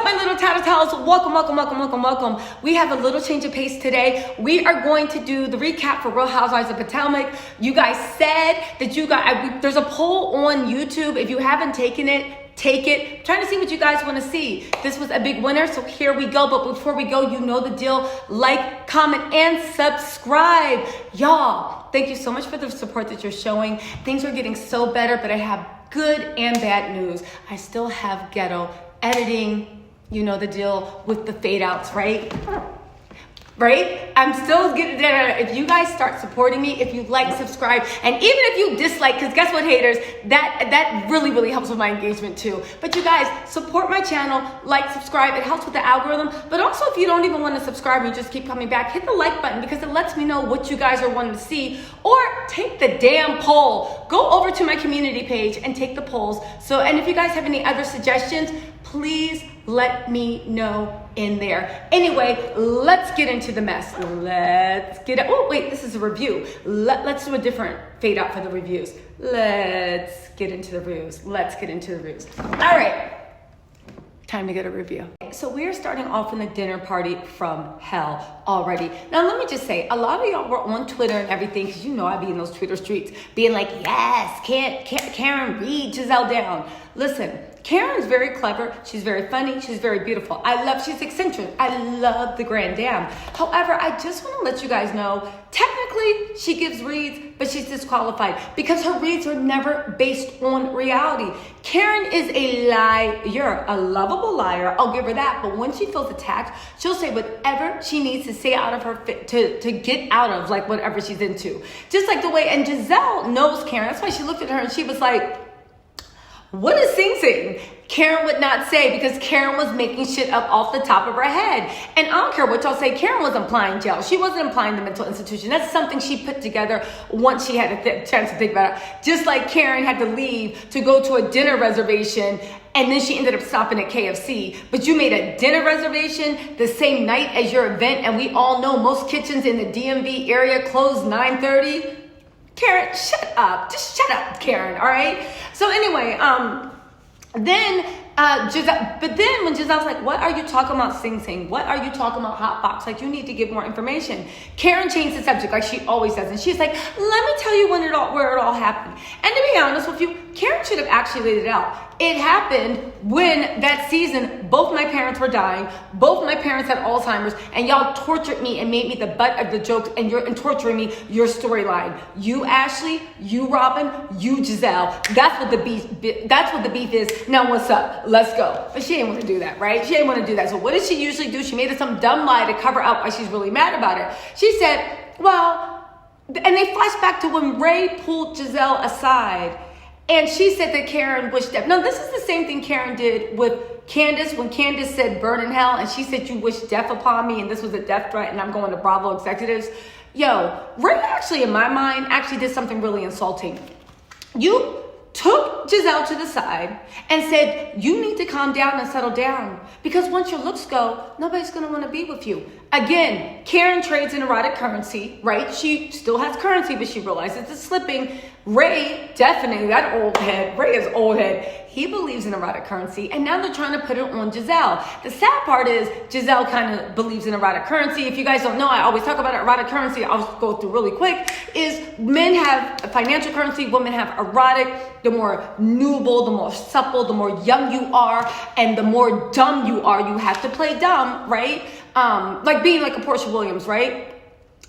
my little Tattle Tells? Welcome. We have a little change of pace today. We are going to do the recap for Real Housewives of Potomac. You guys said that there's a poll on YouTube. If you haven't taken it, take it. I'm trying to see what you guys want to see. This was a big winner, so here we go. But before we go, you know the deal. Like, comment, and subscribe. Y'all, thank you so much for the support that you're showing. Things are getting so better, but I have good and bad news. I still have ghetto editing, you know the deal with the fade outs, right? I'm still getting there. If you guys start supporting me, if you like, subscribe, and even if you dislike, because guess what, haters, that really helps with my engagement too. But you guys, support my channel, like, subscribe, it helps with the algorithm. But also, if you don't even want to subscribe and you just keep coming back, hit the like button because it lets me know what you guys are wanting to see. Or take the damn poll. Go over to my community page and take the polls. And if you guys have any other suggestions, please let me know in there. Anyway, let's get into the mess. This is a review. Let's do a different fade out for the reviews. Let's get into the reviews. All right. Time to get a review. So we're starting off in the dinner party from hell already. Now, let me just say, a lot of y'all were on Twitter and everything, because you know I be in those Twitter streets being like, yes, Karen, read Giselle down. Listen, Karen's very clever. She's very funny. She's very beautiful. She's eccentric. I love the Grand Dame. However, I just want to let you guys know, technically, she gives reads, but she's disqualified because her reads are never based on reality. Karen is a liar, a lovable liar. I'll give her that. But when she feels attacked, she'll say whatever she needs to say out of her to get out of like whatever she's into. Just like the way, and Giselle knows Karen. That's why she looked at her and she was like, what is Sing Sing? Karen would not say because Karen was making shit up off the top of her head. And I don't care what y'all say, Karen was implying jail. She wasn't implying the mental institution. That's something she put together once she had a chance to think about it. Just like Karen had to leave to go to a dinner reservation and then she ended up stopping at KFC. But you made a dinner reservation the same night as your event, and we all know most kitchens in the DMV area close 9:30. Karen, shut up. Just shut up, Karen, all right? So anyway, then when Giselle's like, what are you talking about, Sing Sing? What are you talking about, Hot Box? Like, you need to give more information. Karen changed the subject like she always does. And she's like, let me tell you where it all happened. And to be honest with you, Karen should have actually laid it out. It happened when that season, both my parents were dying, both my parents had Alzheimer's, and y'all tortured me and made me the butt of the jokes and torturing me, your storyline. You, Ashley, you, Robin, you, Giselle. That's what the beef is. Now what's up? Let's go. But she didn't want to do that, right? She didn't want to do that. So what did she usually do? She made it some dumb lie to cover up why she's really mad about it. She said, and they flashed back to when Ray pulled Giselle aside. And she said that Karen wished death. Now, this is the same thing Karen did with Candiace when Candiace said burn in hell. And she said, you wish death upon me. And this was a death threat. And I'm going to Bravo executives. Yo, Ray actually, in my mind, actually did something really insulting. You took Giselle to the side and said, you need to calm down and settle down. Because once your looks go, nobody's going to want to be with you. Again, Karen trades in erotic currency, right? She still has currency, but she realizes it's slipping. Ray, definitely, that old head, Ray is old head. He believes in erotic currency, and now they're trying to put it on Giselle. The sad part is Giselle kind of believes in erotic currency. If you guys don't know, I always talk about erotic currency. I'll just go through really quick. Is men have financial currency, women have erotic. The more nubile, the more supple, the more young you are, and the more dumb you are, you have to play dumb, right? Like being like a Portia Williams, right?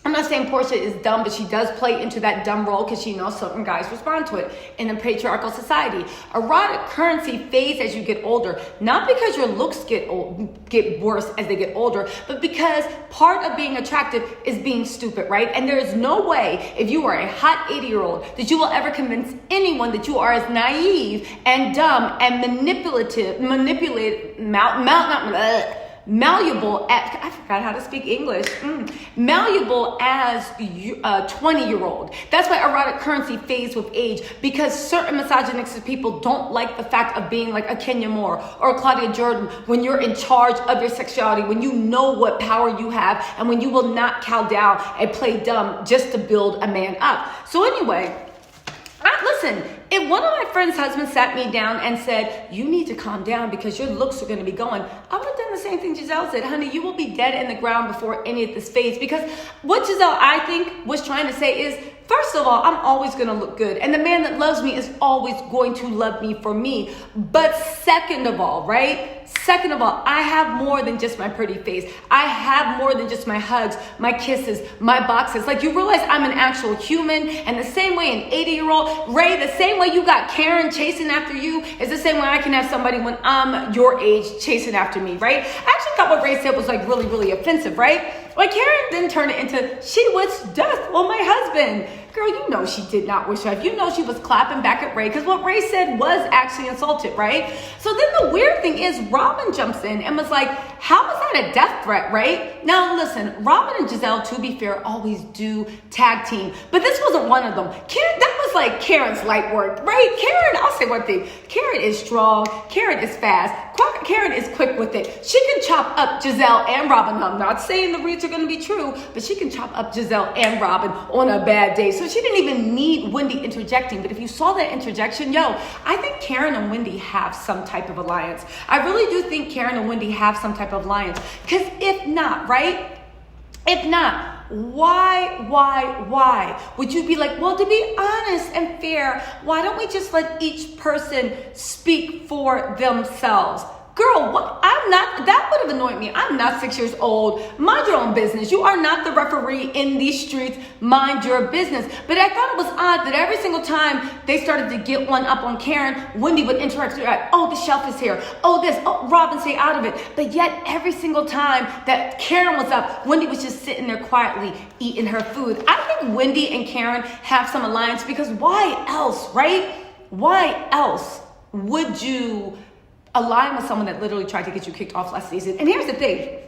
I'm not saying Portia is dumb, but she does play into that dumb role because she knows certain guys respond to it in a patriarchal society. Erotic currency fades as you get older, not because your looks get worse as they get older, but because part of being attractive is being stupid, right? And there is no way, if you are a hot 80-year-old, that you will ever convince anyone that you are as naive and dumb and malleable I forgot how to speak English. Malleable as a 20-year-old. That's why erotic currency fades with age, because certain misogynistic people don't like the fact of being like a Kenya Moore or a Claudia Jordan when you're in charge of your sexuality, when you know what power you have, and when you will not cow down and play dumb just to build a man up. So anyway, I Listen, if one of my friends' husbands sat me down and said, you need to calm down because your looks are going to be going, I would have done the same thing Giselle said. Honey, you will be dead in the ground before any of this fades. Because what Giselle, I think, was trying to say is, first of all, I'm always going to look good. And the man that loves me is always going to love me for me. But second of all, right? Second of all, I have more than just my pretty face. I have more than just my hugs, my kisses, my boxes. Like, you realize I'm an actual human. And the same way an 80-year-old, Ray, the same way you got Karen chasing after you is the same way I can have somebody when I'm your age chasing after me, right? I actually thought what Ray said was like really, really offensive, right? Like, Karen didn't turn it into, she wished death on my husband. Girl, you know she did not wish death. You know she was clapping back at Ray because what Ray said was actually insulted, right? So then the weird thing is Robin jumps in and was like, how is that a death threat, right? Now listen, Robin and Giselle, to be fair, always do tag team, but this wasn't one of them. Karen, that was like Karen's light work, right? Karen, I'll say one thing. Karen is strong. Karen is fast. Karen is quick with it. She can chop up Giselle and Robin. I'm not saying the reads are going to be true, but she can chop up Giselle and Robin on a bad day. So she didn't even need Wendy interjecting. But if you saw that interjection, I think Karen and Wendy have some type of alliance. I really do think Karen and Wendy have some type of alliance. Because if not, right? If not, why would you be like, well, to be honest and fair, why don't we just let each person speak for themselves? Girl, what? That would have annoyed me. I'm not 6 years old. Mind your own business. You are not the referee in these streets. Mind your business. But I thought it was odd that every single time they started to get one up on Karen, Wendy would interact with her. Oh, the shelf is here. Oh, this. Oh, Robin, stay out of it. But yet every single time that Karen was up, Wendy was just sitting there quietly eating her food. I think Wendy and Karen have some alliance because why else, right? Why else would you align with someone that literally tried to get you kicked off last season? And here's the thing.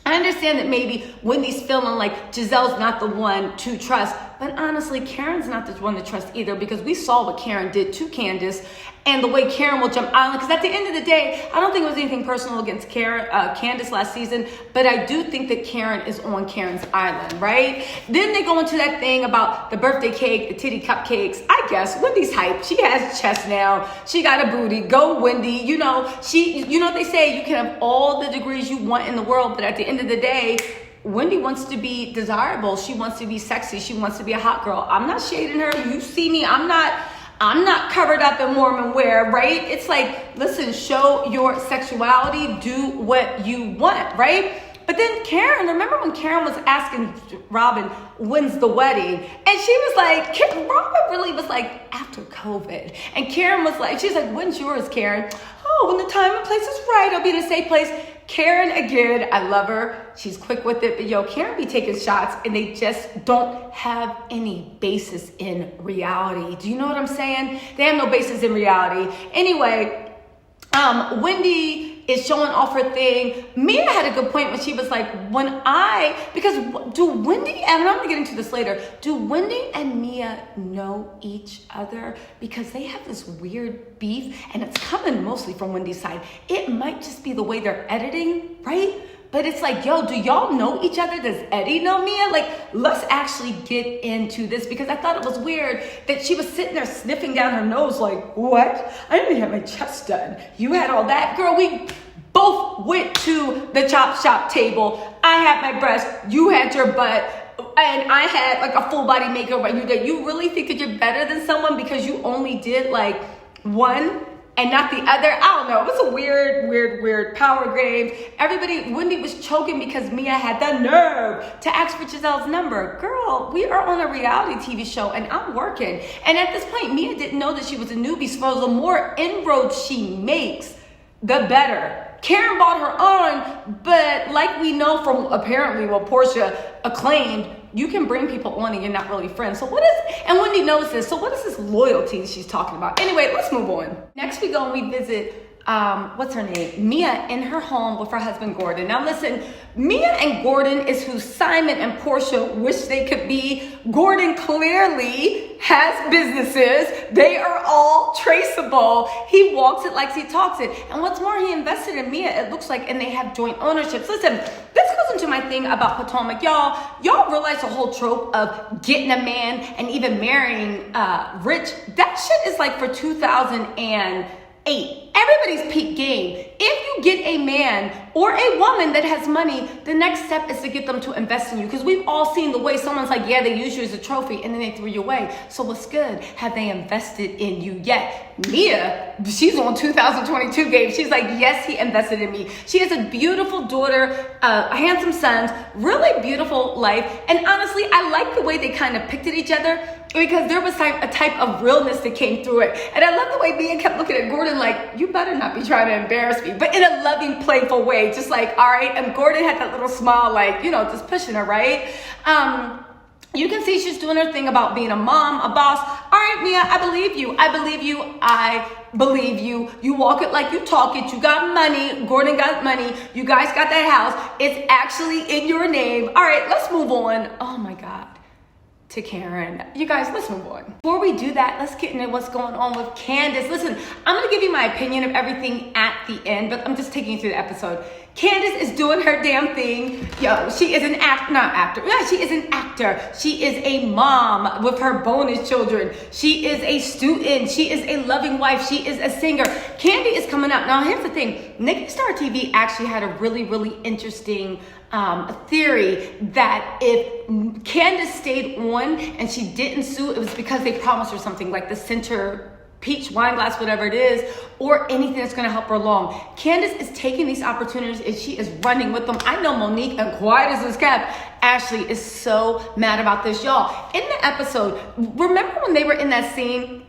I understand that maybe Wendy's feeling like Giselle's not the one to trust, but honestly, Karen's not the one to trust either because we saw what Karen did to Candiace and the way Karen will jump island. Because at the end of the day, I don't think it was anything personal against Candiace last season, but I do think that Karen is on Karen's island, right? Then they go into that thing about the birthday cake, the titty cupcakes. I guess Wendy's hype. She has a chest now. She got a booty. Go Wendy. You know what they say, you can have all the degrees you want in the world, but at the end of the day, Wendy wants to be desirable. She wants to be sexy. She wants to be a hot girl. I'm not shading her. You see me. I'm not covered up in Mormon wear, right? It's like, listen, show your sexuality. Do what you want, right? But then Karen, remember when Karen was asking Robin, when's the wedding? And she was like, Robin really was like, after COVID. And Karen was like, she's like, when's yours, Karen? Oh, when the time and place is right, I'll be in a safe place. Karen, again, I love her. She's quick with it. But Karen be taking shots and they just don't have any basis in reality. Do you know what I'm saying? They have no basis in reality. Anyway, Wendy is showing off her thing. Mia had a good point when she was like, because do Wendy, and I'm gonna get into this later, do Wendy and Mia know each other? Because they have this weird beef and it's coming mostly from Wendy's side. It might just be the way they're editing, right? But it's like, do y'all know each other? Does Eddie know Mia? Like, let's actually get into this because I thought it was weird that she was sitting there sniffing down her nose like, what? I only had my chest done. You had all that? Girl, we both went to the chop shop table. I had my breast. You had your butt. And I had like a full body makeover. You really think that you're better than someone because you only did like one and not the other? I don't know. It was a weird power game. Wendy was choking because Mia had the nerve to ask for Giselle's number. Girl, we are on a reality TV show and I'm working. And at this point, Mia didn't know that she was a newbie. So the more inroads she makes, the better. Karen bought her on, but like we know from apparently what Portia acclaimed, you can bring people on and you're not really friends. So and Wendy knows this, so what is this loyalty she's talking about? Anyway, let's move on. Next we go and we visit, what's her name? Mia in her home with her husband, Gordon. Now listen, Mia and Gordon is who Simon and Portia wish they could be. Gordon clearly has businesses. They are all traceable. He walks it like he talks it. And what's more, he invested in Mia, it looks like, and they have joint ownerships. Listen, this goes goes into my thing about Potomac. Y'all realize the whole trope of getting a man and even marrying rich? That shit is like for 2008. Everybody's peak game. If you get a man or a woman that has money, the next step is to get them to invest in you. Because we've all seen the way someone's like, yeah, they use you as a trophy and then they threw you away. So what's good? Have they invested in you yet? Mia, she's on 2022 game. She's like, yes, he invested in me. She has a beautiful daughter, handsome sons, really beautiful life. And honestly, I like the way they kind of picked at each other because there was a type of realness that came through it. And I love the way Mia kept looking at Gordon like, you better not be trying to embarrass me, but in a loving, playful way, just like, all right. And Gordon had that little smile, like, just pushing her, right? You can see she's doing her thing about being a mom, a boss. All right, Mia, I believe you. I believe you. I believe you. You walk it like you talk it. You got money. Gordon got money. You guys got that house. It's actually in your name. All right, let's move on. Oh my God. To Karen. You guys, let's move on. Before we do that, let's get into what's going on with Candiace. Listen, I'm going to give you my opinion of everything at the end, but I'm just taking you through the episode. Candiace is doing her damn thing. Yo, she is an she is an actor. She is a mom with her bonus children. She is a student. She is a loving wife. She is a singer. Candy is coming up. Now, here's the thing. Nikki Star TV actually had a really, really interesting theory that if Candiace stayed on and she didn't sue, it was because they promised her something like the center peach wine glass, whatever it is, or anything that's going to help her along. Candiace is taking these opportunities and she is running with them. I know Monique, and quiet as it's kept, Ashley is so mad about this, y'all. In the episode, remember when they were in that scene?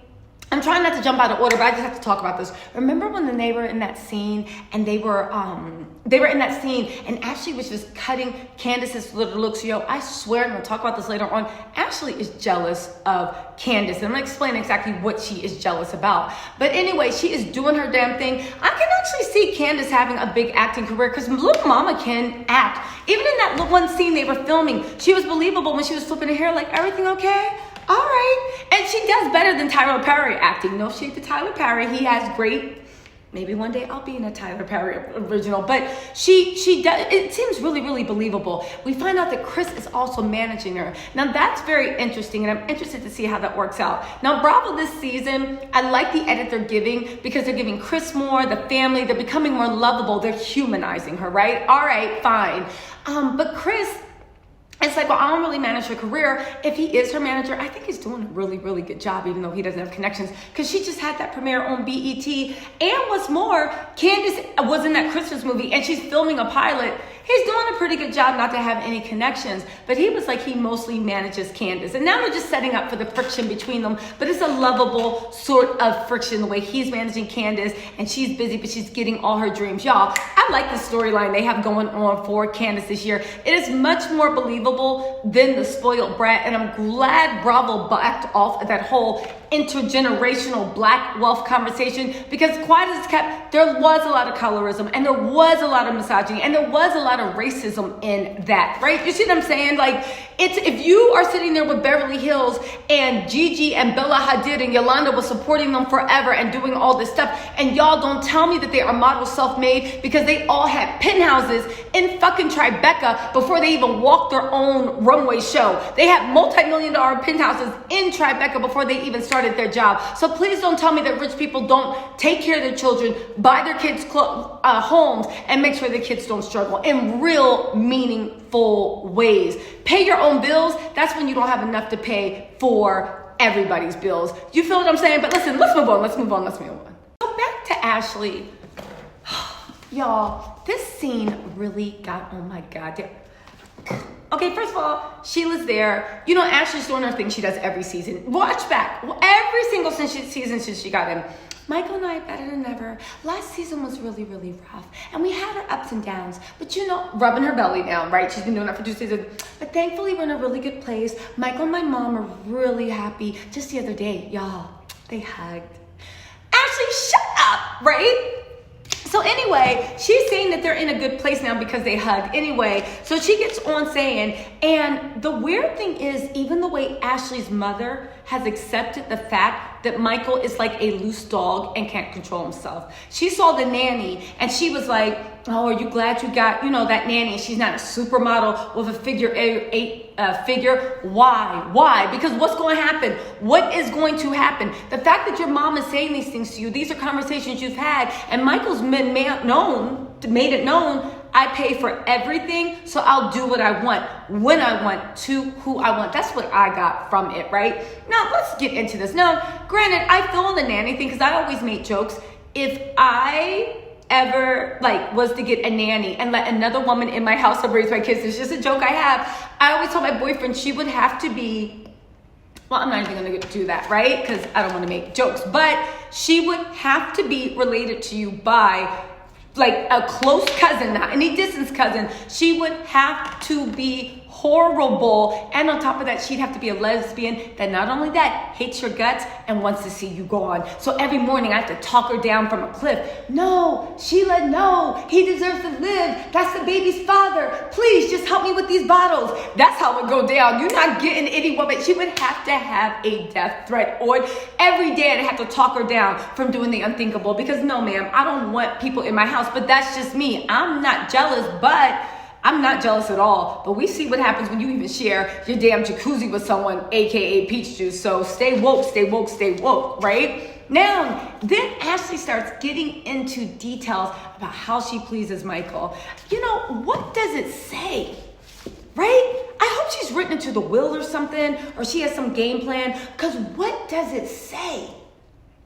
I'm trying not to jump out of order, but I just have to talk about this. Remember when they were in that scene and they were in that scene and Ashley was just cutting Candiace's little looks. Yo, I swear, and we'll talk about this later on, Ashley is jealous of Candiace. And I'm going to explain exactly what she is jealous about. But anyway, she is doing her damn thing. I can actually see Candiace having a big acting career because little mama can act. Even in that one scene they were filming, she was believable when she was flipping her hair like, everything okay? All right. And she does better than Tyler Perry acting. No shade to Tyler Perry. He has great, maybe one day I'll be in a Tyler Perry original, but she does, it seems really, really believable. We find out that Chris is also managing her. Now that's very interesting and I'm interested to see how that works out. Now Bravo this season, I like the edit they're giving because they're giving Chris more, the family, they're becoming more lovable. They're humanizing her, right? All right, fine. But Chris, it's like, well, I don't really manage her career. If he is her manager, I think he's doing a really, really good job, even though he doesn't have connections, because she just had that premiere on BET. And what's more, Candiace was in that Christmas movie, and she's filming a pilot. He's doing a pretty good job not to have any connections, but he was like, he mostly manages Candiace. And now they're just setting up for the friction between them, but it's a lovable sort of friction, the way he's managing Candiace, and she's busy, but she's getting all her dreams. Y'all, I like the storyline they have going on for Candiace this year. It is much more believable than the spoiled brat, and I'm glad Bravo backed off of that whole intergenerational black wealth conversation, because quiet as it's kept, there was a lot of colorism and there was a lot of misogyny and there was a lot of racism in that, right? You see what I'm saying? Like, it's, if you are sitting there with Beverly Hills and Gigi and Bella Hadid and Yolanda was supporting them forever and doing all this stuff, and y'all don't tell me that they are model self-made, because they all had penthouses in fucking Tribeca before they even walked their own runway show. They had multi-million-dollar penthouses in Tribeca before they even started their job. So please don't tell me that rich people don't take care of their children, buy their kids homes, and make sure their kids don't struggle in real meaningful ways. Pay your own bills. That's when you don't have enough to pay for everybody's bills. You feel what I'm saying? But listen, let's move on. So back to Ashley. Y'all, this scene really got on my goddamn... Okay, first of all, Sheila's there. You know, Ashley's doing her thing she does every season. Watch back. Every single season since she got in. Michael and I better than ever. Last season was really, really rough. And we had our ups and downs. But you know, rubbing her belly down, right? She's been doing that for 2 seasons. But thankfully, we're in a really good place. Michael and my mom are really happy. Just the other day, y'all, they hugged. Ashley, shut up, right? So anyway, she's saying that they're in a good place now because they hugged. Anyway, so she gets on saying, and the weird thing is, even the way Ashley's mother has accepted the fact that Michael is like a loose dog and can't control himself. She saw the nanny and she was like, oh, are you glad you got, that nanny? She's not a supermodel with a figure eight figure. Why? Because what's going to happen? What is going to happen? The fact that your mom is saying these things to you, these are conversations you've had, and Michael's made it known, I pay for everything, so I'll do what I want, when I want, to who I want. That's what I got from it, right? Now, let's get into this. Now, granted, I feel on the nanny thing because I always make jokes. If I ever was to get a nanny and let another woman in my house to raise my kids, it's just a joke I have. I always tell my boyfriend she would have to be, well, I'm not even going to do that, right? Because I don't want to make jokes, but she would have to be related to you by a close cousin, not any distance cousin. She would have to be horrible. And on top of that, she'd have to be a lesbian that not only that, hates your guts and wants to see you gone. So every morning I have to talk her down from a cliff. No, Sheila, no, he deserves to live. That's the baby's father. Please just help me with these bottles. That's how it would go down. You're not getting any woman. She would have to have a death threat, or every day I'd have to talk her down from doing the unthinkable, because no, ma'am, I don't want people in my house, but that's just me. I'm not jealous, but I'm not jealous at all, but we see what happens when you even share your damn jacuzzi with someone, aka peach juice. So stay woke, right? Now, then Ashley starts getting into details about how she pleases Michael. What does it say, right? I hope she's written into the will or something, or she has some game plan, because what does it say?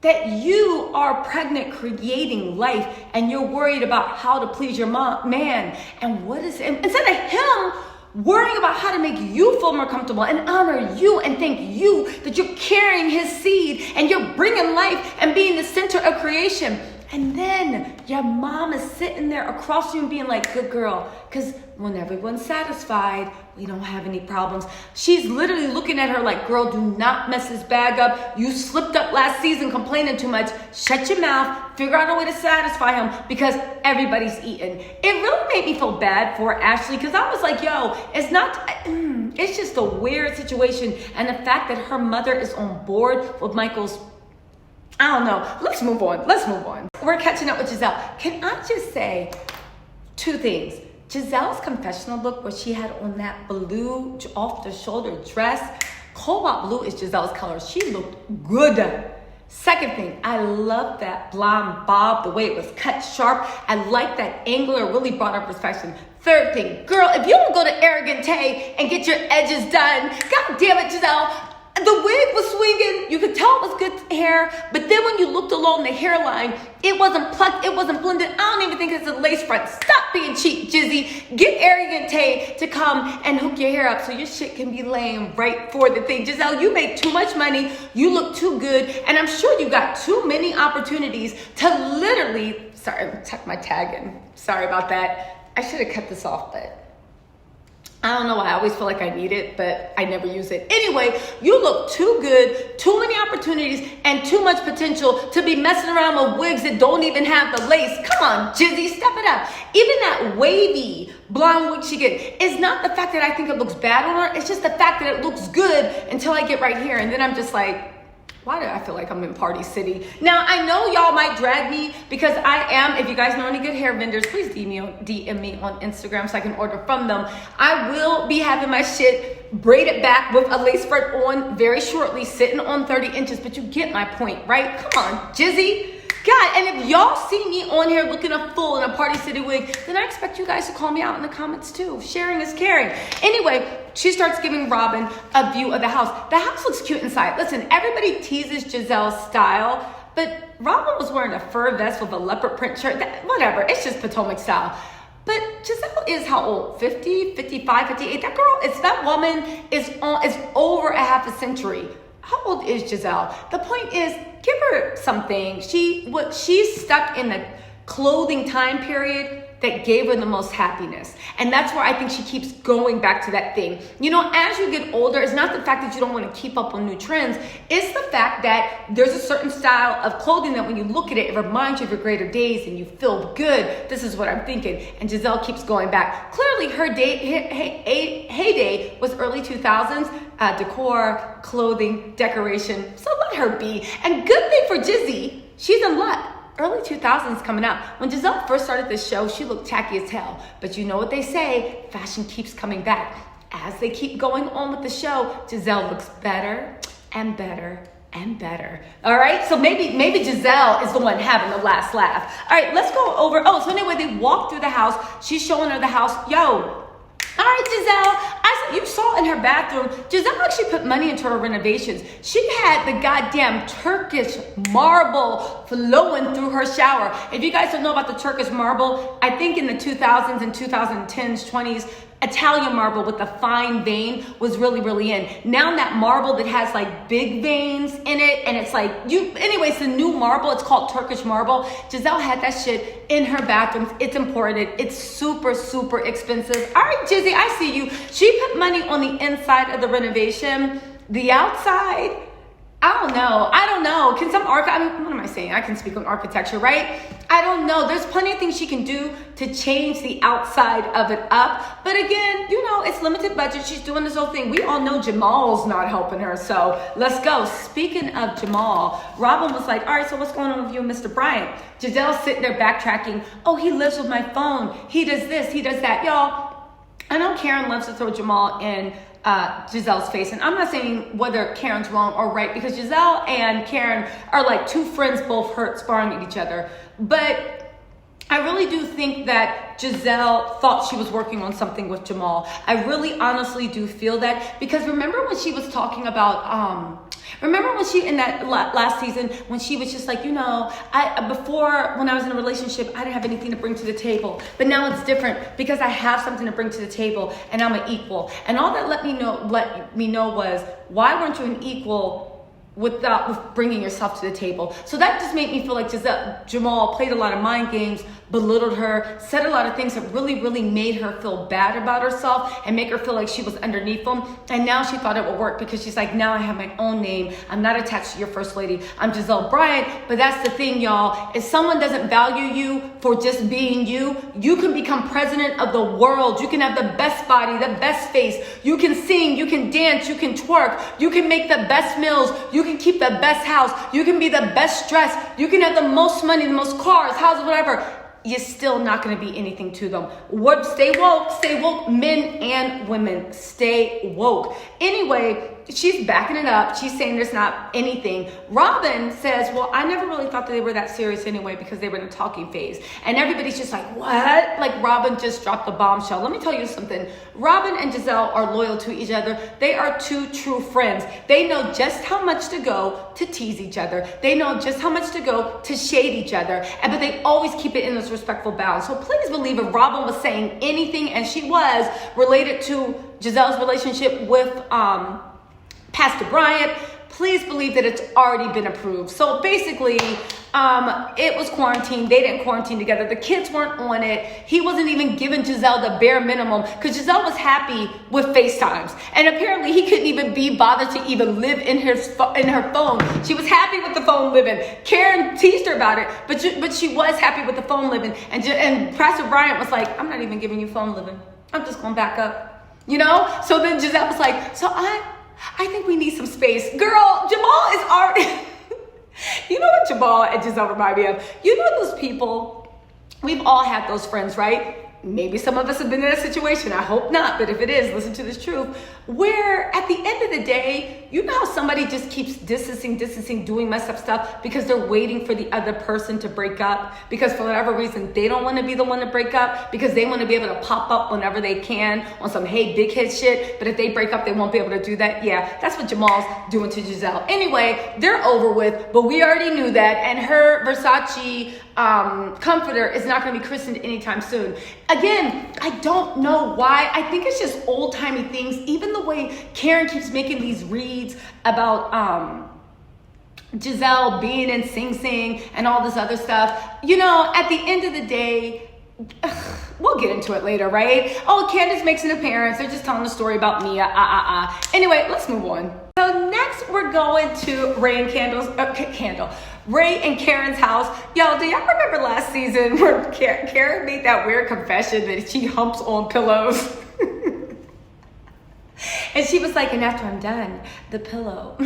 That you are pregnant, creating life, and you're worried about how to please your man. And what is it? Instead of him worrying about how to make you feel more comfortable and honor you and thank you that you're carrying his seed and you're bringing life and being the center of creation. And then your mom is sitting there across from you and being like, good girl, because when everyone's satisfied, we don't have any problems. She's literally looking at her like, girl, do not mess this bag up. You slipped up last season complaining too much. Shut your mouth. Figure out a way to satisfy him, because everybody's eating. It really made me feel bad for Ashley, because I was like, yo, it's just a weird situation. And the fact that her mother is on board with Michael's, I don't know. Let's move on. We're catching up with Giselle. Can I just say two things? Giselle's confessional look, where she had on that blue off-the-shoulder dress, cobalt blue is Giselle's color. She looked good. Second thing, I love that blonde bob, the way it was cut sharp. I like that angle. It really brought up perfection. Third thing, girl, if you don't go to Arrogant Tay and get your edges done, god damn it, Giselle, the wig was swinging. You could tell it was good hair, but then when you looked along the hairline, it wasn't plucked, it wasn't blended. I don't even think it's a lace front. Stop being cheap, Jizzy. Get Arrogant Tay to come and hook your hair up so your shit can be laying right for the thing. Giselle, you make too much money. You look too good. And I'm sure you got too many opportunities to literally, sorry, I tucked my tag in. Sorry about that. I should have cut this off, but I don't know why. I always feel like I need it, but I never use it. Anyway, you look too good, too many opportunities, and too much potential to be messing around with wigs that don't even have the lace. Come on, Jizzy, step it up. Even that wavy blonde wig she get is not the fact that I think it looks bad on her. It's just the fact that it looks good until I get right here. And then I'm just like, why do I feel like I'm in Party City? Now, I know y'all might drag me because I am, if you guys know any good hair vendors, please DM me on Instagram so I can order from them. I will be having my shit braided back with a lace front on very shortly, sitting on 30 inches, but you get my point, right? Come on, Jizzy. God, and if y'all see me on here looking a fool in a Party City wig, then I expect you guys to call me out in the comments too. Sharing is caring. Anyway, she starts giving Robin a view of the house. The house looks cute inside. Listen, everybody teases Giselle's style, but Robin was wearing a fur vest with a leopard print shirt. Whatever, it's just Potomac style. But Giselle is how old? 50, 55, 58? That woman is over a half a century. How old is Giselle? The point is, give her something. She's stuck in the clothing time period that gave her the most happiness. And that's where I think she keeps going back to that thing. You know, as you get older, it's not the fact that you don't want to keep up on new trends. It's the fact that there's a certain style of clothing that when you look at it, it reminds you of your greater days and you feel good. This is what I'm thinking. And Giselle keeps going back. Clearly, her heyday was early 2000s. Decor, clothing, decoration. So let her be. And good thing for Jizzy, she's in luck. Early 2000s coming out. When Giselle first started this show, she looked tacky as hell. But you know what they say, fashion keeps coming back. As they keep going on with the show, Giselle looks better and better and better. All right, so maybe Giselle is the one having the last laugh. All right, let's go over. Oh, so anyway, they walk through the house. She's showing her the house. Yo, all right, Giselle, you saw in her bathroom, Giselle actually put money into her renovations. She had the goddamn Turkish marble flowing through her shower. If you guys don't know about the Turkish marble, I think in the 2000s and 2010s, 20s, Italian marble with the fine vein was really, really in. Now that marble that has like big veins in it, and it's like, anyways, the new marble, it's called Turkish marble. Giselle had that shit in her bathrooms. It's imported. It's super, super expensive. All right, Jizzy, I see you. She put money on the inside of the renovation. The outside, I don't know. Can what am I saying? I can speak on architecture, right? I don't know. There's plenty of things she can do to change the outside of it up. But again, you know, it's limited budget. She's doing this whole thing. We all know Jamal's not helping her. So let's go. Speaking of Jamal, Robin was like, all right, so what's going on with you and Mr. Bryant? Giselle's sitting there backtracking. Oh, he lives with my phone. He does this. He does that. Y'all, I know Karen loves to throw Jamal in Giselle's face. And I'm not saying whether Karen's wrong or right, because Giselle and Karen are like two friends both hurt sparring at each other. But I really do think that Giselle thought she was working on something with Jamal. I really honestly do feel that, because remember when she was talking about, remember when she, in that last season, when she was just like, you know, before when I was in a relationship, I didn't have anything to bring to the table. But now it's different because I have something to bring to the table and I'm an equal. And all that let me know was, why weren't you an equal with bringing yourself to the table? So that just made me feel like Jamal played a lot of mind games, belittled her, said a lot of things that really, really made her feel bad about herself and make her feel like she was underneath him. And now she thought it would work because she's like, now I have my own name. I'm not attached to your first lady. I'm Giselle Bryant. But that's the thing, y'all. If someone doesn't value you for just being you, you can become president of the world. You can have the best body, the best face. You can sing, you can dance, you can twerk, you can make the best meals, you can keep the best house, you can be the best dressed, you can have the most money, the most cars, houses, whatever. You're still not going to be anything to them. Stay woke, men and women, stay woke. Anyway, she's backing it up. She's saying there's not anything. Robin says, well, I never really thought that they were that serious anyway because they were in a talking phase. And everybody's just like, what? Like Robin just dropped the bombshell. Let me tell you something. Robin and Giselle are loyal to each other. They are two true friends. They know just how much to go to tease each other. They know just how much to go to shade each other. But they always keep it in this respectful balance. So please believe if Robin was saying anything, and she was, related to Giselle's relationship with Pastor Bryant, please believe that it's already been approved. So basically, it was quarantine. They didn't quarantine together. The kids weren't on it. He wasn't even giving Giselle the bare minimum because Giselle was happy with FaceTimes. And apparently he couldn't even be bothered to even live in her phone. She was happy with the phone living. Karen teased her about it, but she was happy with the phone living. And Pastor Bryant was like, I'm not even giving you phone living. I'm just going back up. You know? So then Giselle was like, so I think we need some space. Girl, Jamal is already... You know what Jamal and Giselle remind me of? You know those people, we've all had those friends, right? Maybe some of us have been in a situation. I hope not, but if it is, listen to this truth. Where at the end of the day, you know how somebody just keeps distancing, doing messed up stuff because they're waiting for the other person to break up, because for whatever reason, they don't want to be the one to break up, because they want to be able to pop up whenever they can on some, hey, big hit shit. But if they break up, they won't be able to do that. Yeah, that's what Jamal's doing to Giselle. Anyway, they're over with, but we already knew that. And her Versace comforter is not going to be christened anytime soon. Again, I don't know why. I think it's just old-timey things. Even the way Karen keeps making these reads about Giselle being in Sing Sing and all this other stuff. You know, at the end of the day, we'll get into it later, right? Oh, Candiace makes an appearance. They're just telling the story about Mia. Anyway, let's move on. So next we're going to Ray and Karen's house. Yo, do y'all remember last season where Karen made that weird confession that she humps on pillows? And she was like, and after I'm done, the pillow,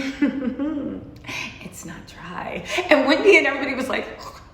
it's not dry. And Wendy and everybody was like,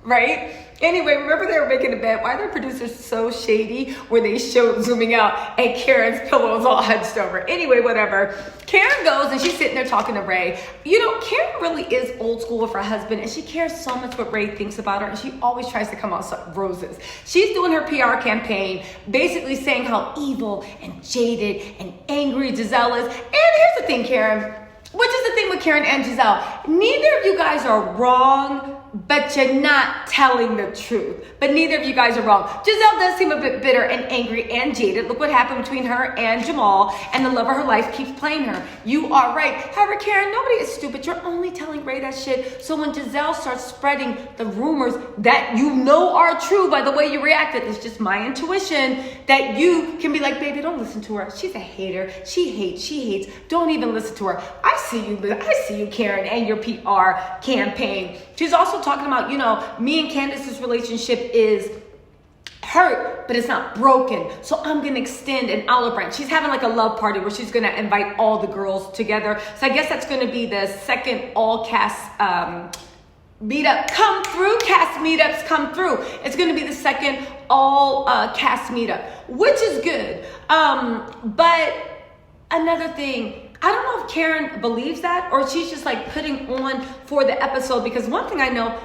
right? Anyway, remember they were making a bet. Why are their producers so shady where they showed zooming out and Karen's pillow is all hunched over? Anyway, whatever. Karen goes and she's sitting there talking to Ray. You know, Karen really is old school with her husband and she cares so much what Ray thinks about her and she always tries to come out roses. She's doing her PR campaign, basically saying how evil and jaded and angry Giselle is. And here's the thing, Karen, which is the thing with Karen and Giselle. Neither of you guys are wrong, but you're not telling the truth. But neither of you guys are wrong. Giselle does seem a bit bitter and angry and jaded. Look what happened between her and Jamal, and the love of her life keeps playing her. You are right. However, Karen, nobody is stupid. You're only telling Ray that shit. So when Giselle starts spreading the rumors that you know are true by the way you reacted, it's just my intuition that you can be like, baby, don't listen to her. She's a hater. She hates. Don't even listen to her. I see you, Karen, and your PR campaign. She's also talking about, you know, me and Candiace's relationship is hurt, but it's not broken. So I'm going to extend an olive branch. She's having like a love party where she's going to invite all the girls together. So I guess that's going to be the second all cast meetup come through. Cast meetups come through. It's going to be the second all cast meetup, which is good. But another thing, I don't know if Karen believes that or she's just like putting on for the episode, because one thing I know,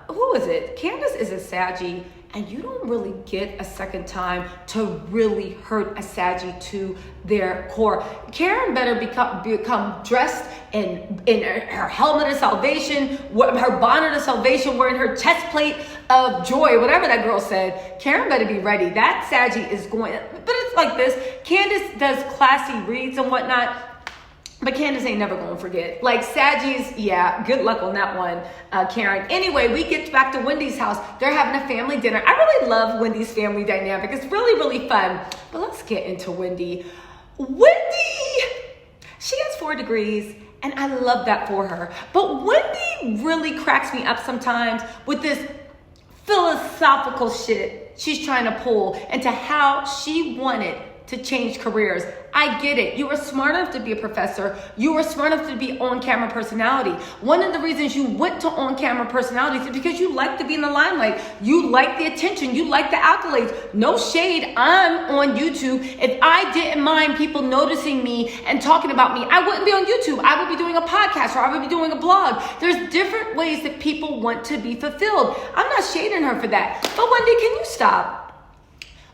who is it? Candiace is a Saggy, and you don't really get a second time to really hurt a Saggy to their core. Karen better become dressed in her helmet of salvation, her bonnet of salvation, wearing her chest plate of joy, whatever that girl said. Karen better be ready. That Saggy is going, but it's like this. Candiace does classy reads and whatnot, but Candiace ain't never gonna forget. Like Saggy's, yeah, good luck on that one, Karen. Anyway, we get back to Wendy's house. They're having a family dinner. I really love Wendy's family dynamic. It's really, really fun. But let's get into Wendy. Wendy, she has 4 degrees, and I love that for her. But Wendy really cracks me up sometimes with this philosophical shit she's trying to pull into how she wanted to change careers. I get it. You were smart enough to be a professor. You were smart enough to be on-camera personality. One of the reasons you went to on-camera personality is because you like to be in the limelight. You like the attention. You like the accolades. No shade. I'm on YouTube. If I didn't mind people noticing me and talking about me, I wouldn't be on YouTube. I would be doing a podcast or I would be doing a blog. There's different ways that people want to be fulfilled. I'm not shading her for that. But Wendy, can you stop?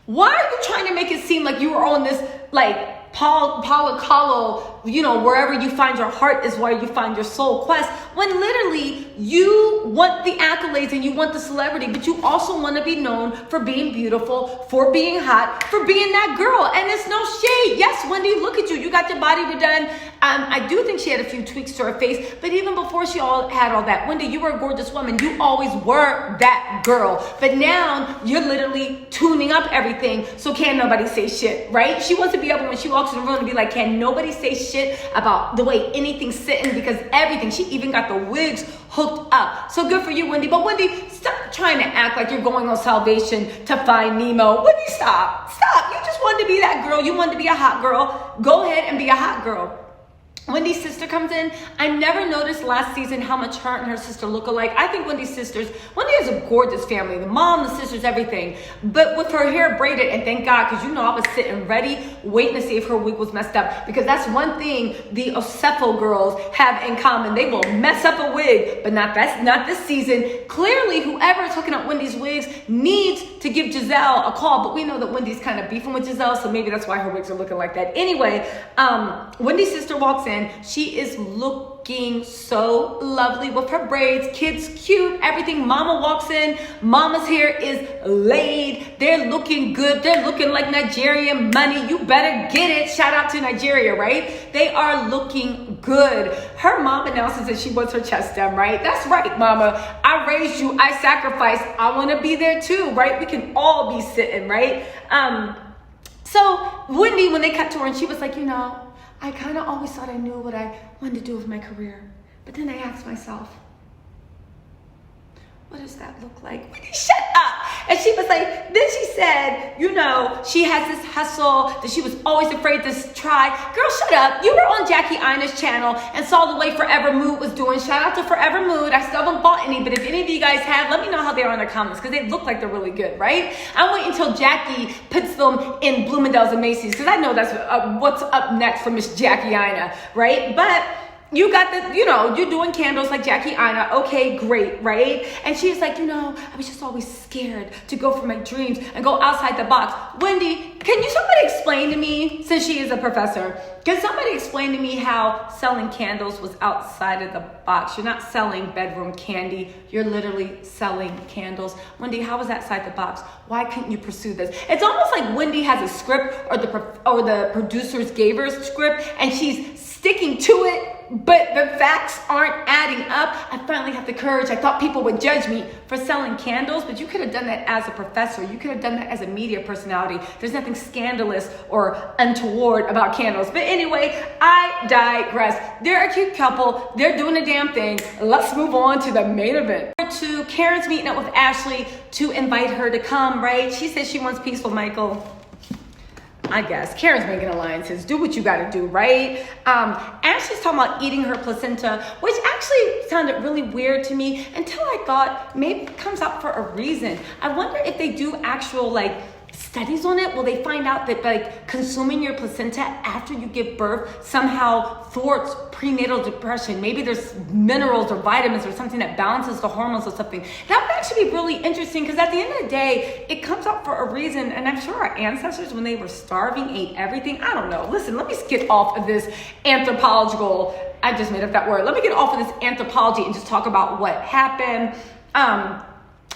Why are you trying to make it seem like you were on this, like, Paulo, you know, wherever you find your heart is where you find your soul quest, when literally you want the accolades and you want the celebrity, but you also want to be known for being beautiful, for being hot, for being that girl. And it's no shade. Yes, Wendy, look at you. You got your body redone. I do think she had a few tweaks to her face, but even before she had all that, Wendy, you were a gorgeous woman. You always were that girl. But now you're literally tuning up everything, so can't nobody say shit, right? She wants to be able, when she walks in the room, to be like, can nobody say shit about the way anything's sitting, because everything, she even got the wigs hooked up. So good for you, Wendy. But Wendy, stop trying to act like you're going on Salvation to find Nemo. Wendy, stop. You just wanted to be that girl. You wanted to be a hot girl. Go ahead and be a hot girl. Wendy's sister comes in. I never noticed last season how much her and her sister look alike. I think Wendy has a gorgeous family. The mom, the sisters, everything. But with her hair braided, and thank God, because you know I was sitting ready, waiting to see if her wig was messed up. Because that's one thing the Ocepho girls have in common. They will mess up a wig, but not this season. Clearly, whoever is hooking up Wendy's wigs needs to give Giselle a call. But we know that Wendy's kind of beefing with Giselle, so maybe that's why her wigs are looking like that. Anyway, Wendy's sister walks in. She is looking so lovely with her braids, kids cute, everything. Mama walks in. Mama's hair is laid. They're looking good. They're looking like Nigerian money. You better get it. Shout out to Nigeria, right? They are looking good. Her mom announces that she wants her chest done, right? That's right, mama. I raised you. I sacrificed. I want to be there too, right? We can all be sitting, right? So Wendy, when they cut to her, and she was like, I kind of always thought I knew what I wanted to do with my career. But then I asked myself, what does that look like? Wendy, shut up. And she was like, then she said, she has this hustle that she was always afraid to try. Girl, shut up. You were on Jackie Ina's channel and saw the way Forever Mood was doing. Shout out to Forever Mood. I still haven't bought any, but if any of you guys have, let me know how they are in the comments, because they look like they're really good, right? I'm waiting until Jackie puts them in Bloomingdale's and Macy's, because I know that's what's up next for Miss Jackie Ina, right? But you got the, you're doing candles like Jackie Ina. Okay, great, right? And she's like, I was just always scared to go for my dreams and go outside the box. Wendy, can somebody explain to me, since she is a professor, can somebody explain to me how selling candles was outside of the box? You're not selling bedroom candy. You're literally selling candles. Wendy, how was that outside the box? Why couldn't you pursue this? It's almost like Wendy has a script, or the producers gave her a script and she's sticking to it, but the facts aren't adding up. I finally have the courage. I thought people would judge me for selling candles, but you could have done that as a professor. You could have done that as a media personality. There's nothing scandalous or untoward about candles. But anyway, I digress. They're a cute couple. They're doing a damn thing. Let's move on to the main event. To Karen's meeting up with Ashley to invite her to come, right? She says she wants peaceful, Michael. I guess Karen's making alliances. Do what you got to do, right? Ashley's talking about eating her placenta, which actually sounded really weird to me until I thought maybe it comes up for a reason. I wonder if they do actual studies on it. Will they find out that consuming your placenta after you give birth somehow thwarts prenatal depression? Maybe there's minerals or vitamins or something that balances the hormones or something. That would actually be really interesting, because at the end of the day, it comes up for a reason. And I'm sure our ancestors, when they were starving, ate everything. I don't know. Listen, let me get off of this anthropological, I just made up that word. Let me get off of this anthropology and just talk about what happened.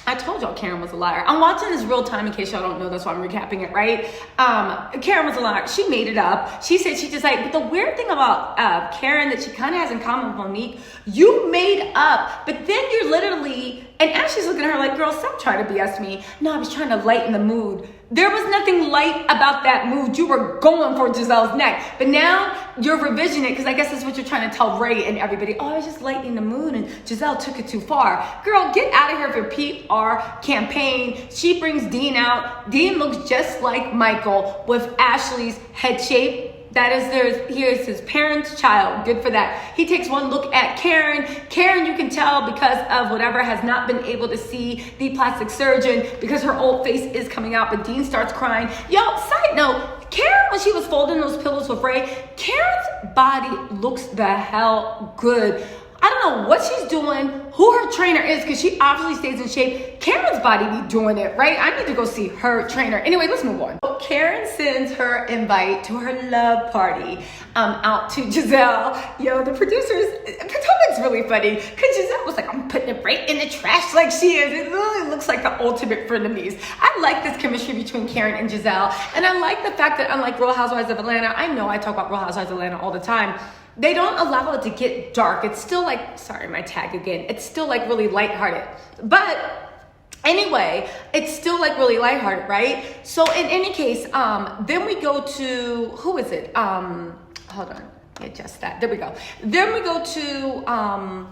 I told y'all Karen was a liar. I'm watching this real time in case y'all don't know. That's why I'm recapping it, right? Karen was a liar. She made it up. She said she just but the weird thing about Karen that she kind of has in common with Monique, you made up, but then you're literally, and Ashley's looking at her like, girl, stop trying to BS me. No, I was trying to lighten the mood. There was nothing light about that mood. You were going for Giselle's neck. But now you're revisioning it, because I guess that's what you're trying to tell Ray and everybody. Oh, I was just lightening the mood and Giselle took it too far. Girl, get out of here with your PR campaign. She brings Dean out. Dean looks just like Michael with Ashley's head shape. That is here's his parents' child. Good for that. He takes one look at Karen. Karen, you can tell because of whatever, has not been able to see the plastic surgeon because her old face is coming out, but Dean starts crying. Yo, side note, Karen, when she was folding those pillows with Ray, Karen's body looks the hell good. I don't know what she's doing, who her trainer is, because she obviously stays in shape. Karen's body be doing it, right? I need to go see her trainer. Anyway, let's move on. Karen sends her invite to her love party out to Giselle. Yo, the producers, Potomac's really funny, because Giselle was like, I'm putting it right in the trash like she is. It really looks like the ultimate frenemies. I like this chemistry between Karen and Giselle, and I like the fact that unlike Real Housewives of Atlanta, I know I talk about Real Housewives of Atlanta all the time, they don't allow it to get dark. It's still sorry, my tag again. It's still really lighthearted. But anyway, it's still really lighthearted, right? So in any case, then we go to, who is it? Hold on, adjust that. There we go. Then we go to,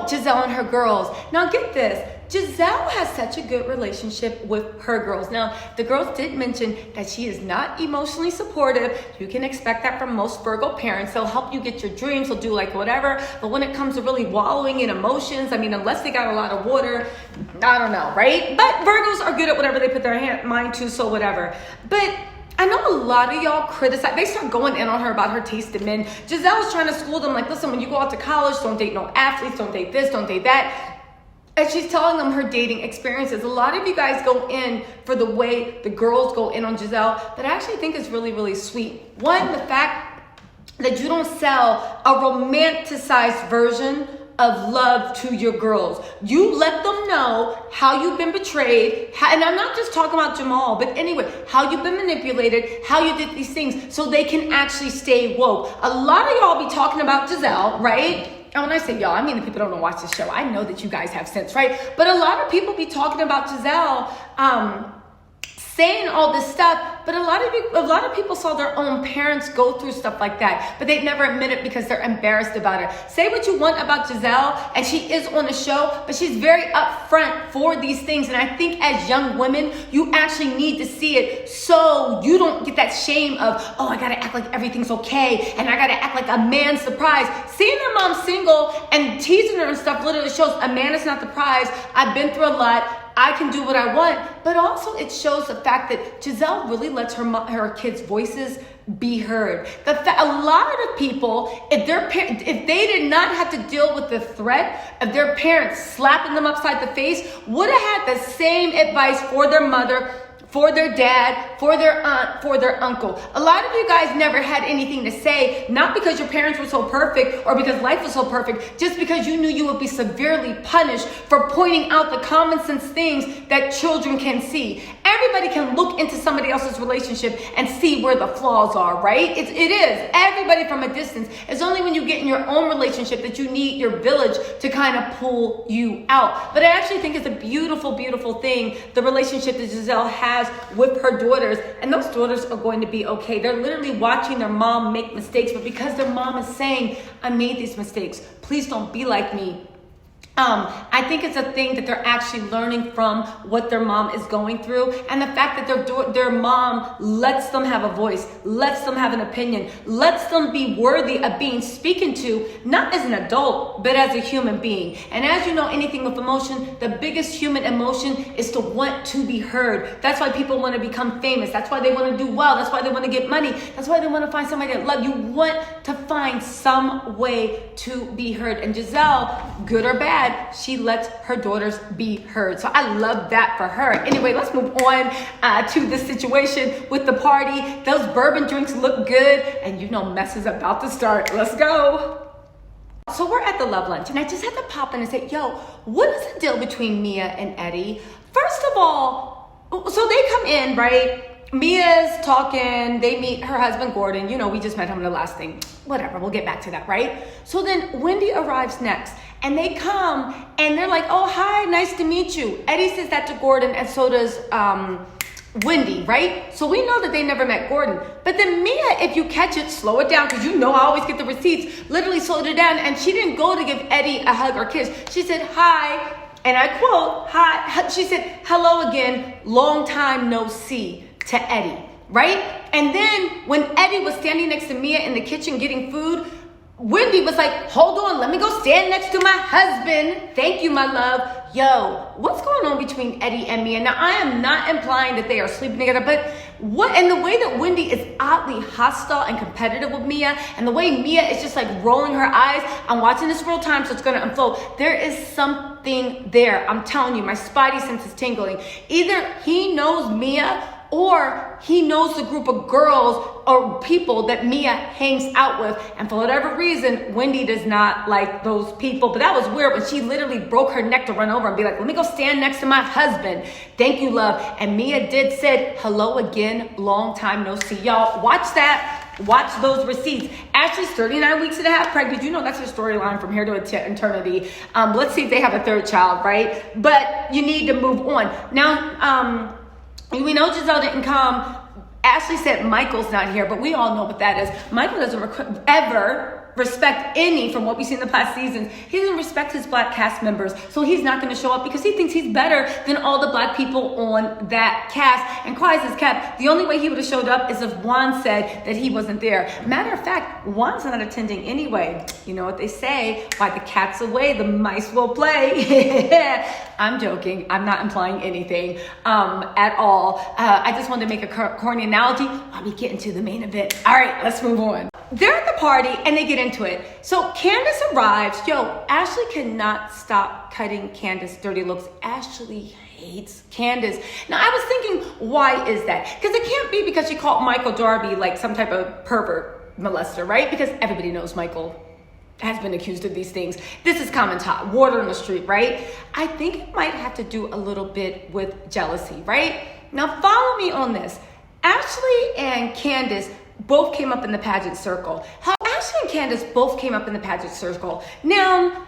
Giselle and her girls. Now get this. Giselle has such a good relationship with her girls. Now, the girls did mention that she is not emotionally supportive. You can expect that from most Virgo parents. They'll help you get your dreams. They'll do whatever. But when it comes to really wallowing in emotions, unless they got a lot of water, I don't know, right? But Virgos are good at whatever they put their mind to, so whatever. But I know a lot of y'all criticize. They start going in on her about her taste in men. Giselle's trying to school them listen, when you go out to college, don't date no athletes, don't date this, don't date that. And she's telling them her dating experiences. A lot of you guys go in for the way the girls go in on Giselle, but I actually think it's really, really sweet. One, the fact that you don't sell a romanticized version of love to your girls. You let them know how you've been betrayed, and I'm not just talking about Jamal, but anyway, how you've been manipulated, how you did these things, so they can actually stay woke. A lot of y'all be talking about Giselle, right? And when I say y'all, I mean the people don't watch this show. I know that you guys have sense, right? But a lot of people be talking about Giselle, saying all this stuff, but a lot of people saw their own parents go through stuff like that, but they'd never admit it because they're embarrassed about it. Say what you want about Giselle, and she is on the show, but she's very upfront for these things. And I think as young women, you actually need to see it so you don't get that shame of, oh, I gotta act like everything's okay, and I gotta act like a man's the prize. Seeing their mom single and teasing her and stuff literally shows a man is not the prize. I've been through a lot. I can do what I want, but also it shows the fact that Giselle really lets her kids' voices be heard. A lot of people, if they did not have to deal with the threat of their parents slapping them upside the face, would have had the same advice for their mother, for their dad, for their aunt, for their uncle. A lot of you guys never had anything to say, not because your parents were so perfect or because life was so perfect, just because you knew you would be severely punished for pointing out the common sense things that children can see. Everybody can look into somebody else's relationship and see where the flaws are, right? It is. Everybody from a distance. It's only when you get in your own relationship that you need your village to kind of pull you out. But I actually think it's a beautiful, beautiful thing, the relationship that Giselle has with her daughters, and those daughters are going to be okay. They're literally watching their mom make mistakes, but because their mom is saying, I made these mistakes, please don't be like me. I think it's a thing that they're actually learning from what their mom is going through, and the fact that their mom lets them have a voice, lets them have an opinion, lets them be worthy of being spoken to, not as an adult, but as a human being. And as you know, anything with emotion, the biggest human emotion is to want to be heard. That's why people want to become famous. That's why they want to do well. That's why they want to get money. That's why they want to find somebody that loves you. Want to find some way to be heard. And Giselle, good or bad, she lets her daughters be heard. So I love that for her. Anyway, let's move on to the situation with the party. Those bourbon drinks look good, and you know mess is about to start. Let's go. So we're at the love lunch, and I just had to pop in and say, yo, what is the deal between Mia and Eddie? First of all, so they come in, right? Mia's talking, they meet her husband, Gordon. You know, we just met him in the last thing. Whatever, we'll get back to that, right? So then Wendy arrives next, and they come, and they're like, oh, hi, nice to meet you. Eddie says that to Gordon, and so does Wendy, right? So we know that they never met Gordon. But then Mia, if you catch it, slow it down, because you know I always get the receipts, literally slowed it down, and she didn't go to give Eddie a hug or kiss. She said, hi, and I quote, hi. She said, hello again, long time no see, to Eddie, right? And then when Eddie was standing next to Mia in the kitchen getting food, Wendy was like, hold on, let me go stand next to my husband. Thank you, my love. Yo, what's going on between Eddie and Mia? Now, I am not implying that they are sleeping together, but and the way that Wendy is oddly hostile and competitive with Mia, and the way Mia is just like rolling her eyes, I'm watching this real time, so it's going to unfold. There is something there. I'm telling you, my spidey sense is tingling. Either he knows Mia, or he knows the group of girls or people that Mia hangs out with. And for whatever reason, Wendy does not like those people. But that was weird when she literally broke her neck to run over and be like, let me go stand next to my husband. Thank you, love. And Mia did said, hello again, long time no see. Y'all, watch that. Watch those receipts. Ashley's 39 weeks and a half pregnant. You know that's her storyline from here to eternity. Let's see if they have a third child, right? But you need to move on. Now, we know Giselle didn't come. Ashley said Michael's not here, but we all know what that is. Michael doesn't ever respect any, from what we've seen in the past seasons. He doesn't respect his black cast members, so he's not going to show up because he thinks he's better than all the black people on that cast. And quiet as kept, the only way he would have showed up is if Juan said that he wasn't there. Matter of fact, Juan's not attending anyway. You know what they say, while the cat's away, the mice will play. I'm joking. I'm not implying anything at all. I just wanted to make a corny analogy while we get into the main event. All right, let's move on. They're at the party and they get into it. So Candiace arrives. Yo, Ashley cannot stop cutting Candiace dirty looks. Ashley hates Candiace. Now I was thinking, why is that? Because it can't be because she called Michael Darby like some type of pervert molester, right? Because everybody knows Michael has been accused of these things. This is common talk, water in the street, right? I think it might have to do a little bit with jealousy, right? Now follow me on this. Ashley and Candiace both came up in the pageant circle. How Ashley and Candiace both came up in the pageant circle. Now,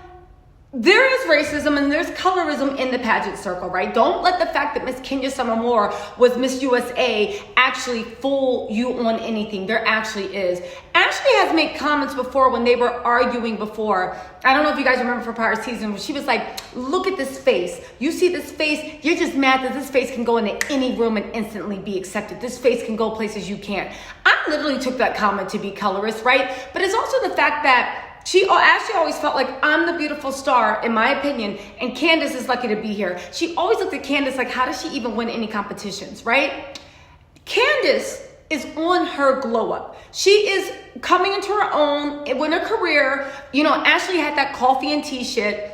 there is racism and there's colorism in the pageant circle, right? Don't let the fact that Miss Kenya Summer Moore was Miss USA actually fool you on anything. There actually is. Ashley has made comments before when they were arguing before. I don't know if you guys remember for prior season, but she was like, look at this face. You see this face? You're just mad that this face can go into any room and instantly be accepted. This face can go places you can't. I literally took that comment to be colorist, right? But it's also the fact that Ashley always felt like I'm the beautiful star, in my opinion, and Candiace is lucky to be here. She always looked at Candiace like, how does she even win any competitions, right? Candiace is on her glow up. She is coming into her own in her career. You know, Ashley had that coffee and tea shit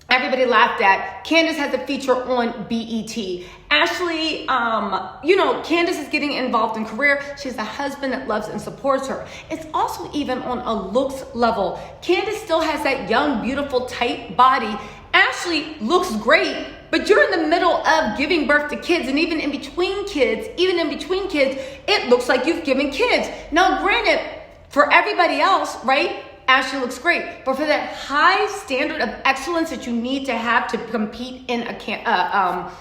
everybody laughed at. Candiace has a feature on BET. Ashley, Candiace is getting involved in career. She has a husband that loves and supports her. It's also even on a looks level. Candiace still has that young, beautiful, tight body. Ashley looks great, but you're in the middle of giving birth to kids, and even in between kids, it looks like you've given kids. Now, granted, for everybody else, right? Ashley looks great, but for that high standard of excellence that you need to have to compete in a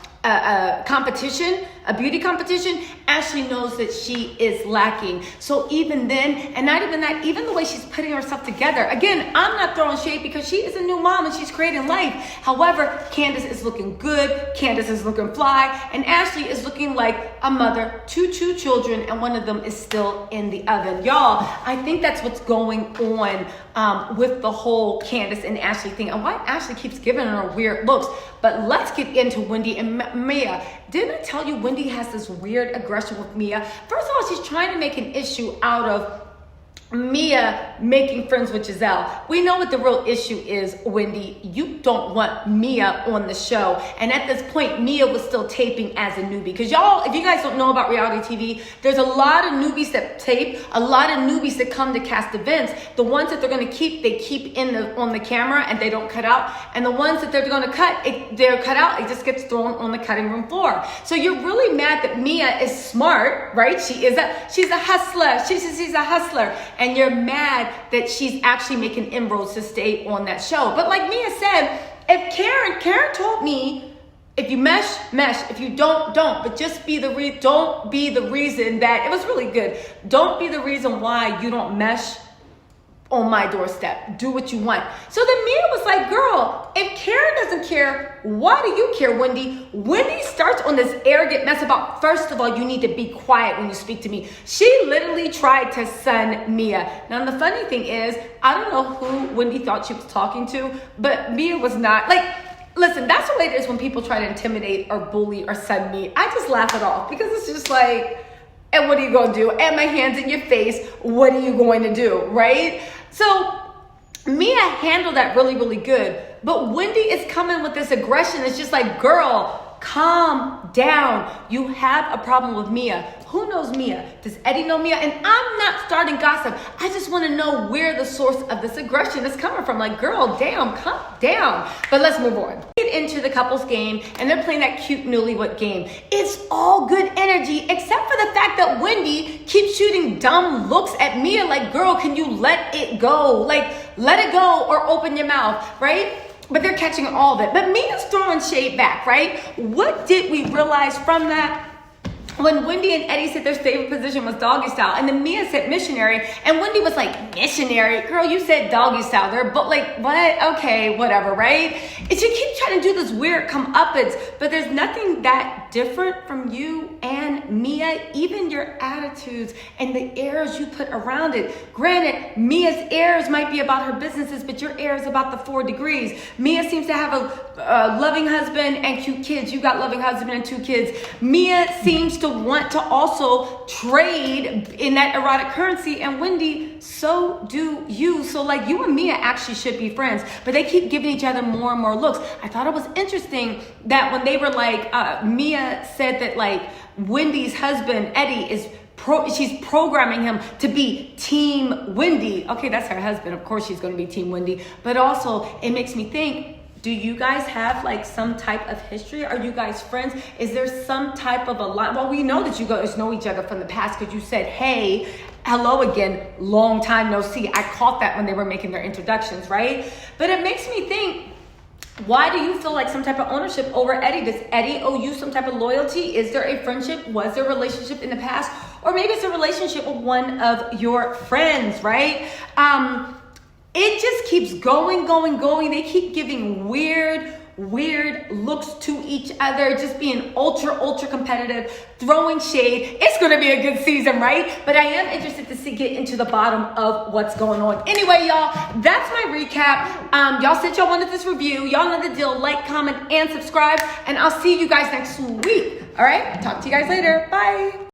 competition, a beauty competition, Ashley knows that she is lacking. So even then, and not even that, even the way she's putting herself together. Again, I'm not throwing shade because she is a new mom and she's creating life. However, Candiace is looking good, Candiace is looking fly, and Ashley is looking like a mother to 2 children, and one of them is still in the oven. Y'all, I think that's what's going on with the whole Candiace and Ashley thing, and why Ashley keeps giving her weird looks. But let's get into Wendy and Mia. Didn't I tell you Wendy has this weird aggression with Mia? First of all, she's trying to make an issue out of Mia making friends with Giselle. We know what the real issue is, Wendy. You don't want Mia on the show. And at this point, Mia was still taping as a newbie. Because y'all, if you guys don't know about reality TV, there's a lot of newbies that tape, a lot of newbies that come to cast events. The ones that they're going to keep, they keep on the camera and they don't cut out. And the ones that they're going to cut, they're cut out. It just gets thrown on the cutting room floor. So you're really mad that Mia is smart, right? She's a hustler. She's a hustler. And you're mad that she's actually making inroads to stay on that show. But like Mia said, if Karen told me, if you mesh, if you don't. But just don't be the reason that, it was really good. Don't be the reason why you don't mesh on my doorstep. Do what you want. So then Mia was like, girl, if Karen doesn't care, why do you care, Wendy? Wendy starts on this arrogant mess about, first of all, you need to be quiet when you speak to me. She literally tried to sun Mia. Now, the funny thing is, I don't know who Wendy thought she was talking to, but Mia was not. Listen, that's the way it is when people try to intimidate or bully or sun me. I just laugh it off because it's just like, and what are you going to do? And my hands in your face, what are you going to do, right? So Mia handled that really, really good. But Wendy is coming with this aggression. It's just like, girl, calm down. You have a problem with Mia. Who knows Mia? Does Eddie know Mia? And I'm not starting gossip. I just want to know where the source of this aggression is coming from. Like, girl, damn, calm down. But let's move on. Get into the couples game, and they're playing that cute newlywed game. It's all good energy, except for the fact that Wendy keeps shooting dumb looks at Mia. Like, girl, can you let it go? Like, let it go or open your mouth, right? But they're catching all of it. But Mia's throwing shade back, right? What did we realize from that? When Wendy and Eddie said their favorite position was doggy style, and then Mia said missionary, and Wendy was like, missionary? Girl, you said doggy style. They're but like, what? Okay, whatever, right? And she keeps trying to do this weird comeuppance, but there's nothing that different from you and Mia, even your attitudes and the airs you put around it. Granted, Mia's airs might be about her businesses, but your air is about the 4 degrees. Mia seems to have a loving husband and cute kids. You got loving husband and 2 kids. Mia seems to want to also trade in that erotic currency, and Wendy, so do you. So like, you and Mia actually should be friends, but they keep giving each other more and more looks. I thought it was interesting that when they were like, Mia said that like Wendy's husband Eddie is she's programming him to be Team Wendy. Okay, that's her husband. Of course she's going to be Team Wendy. But also, it makes me think, do you guys have like some type of history? Are you guys friends? Is there some type of a line? Well, we know that you guys know each other from the past because you said, hey, hello again, long time no see. I caught that when they were making their introductions, right? But it makes me think, why do you feel like some type of ownership over Eddie? Does Eddie owe you some type of loyalty? Is there a friendship? Was there a relationship in the past? Or maybe it's a relationship with one of your friends, right? It just keeps going. They keep giving weird looks to each other, just being ultra competitive, throwing shade. It's going to be a good season, right? But I am interested to get into the bottom of what's going on. Anyway, y'all, that's my recap. Y'all said y'all wanted this review. Y'all know the deal. Like, comment, and subscribe. And I'll see you guys next week. All right? Talk to you guys later. Bye.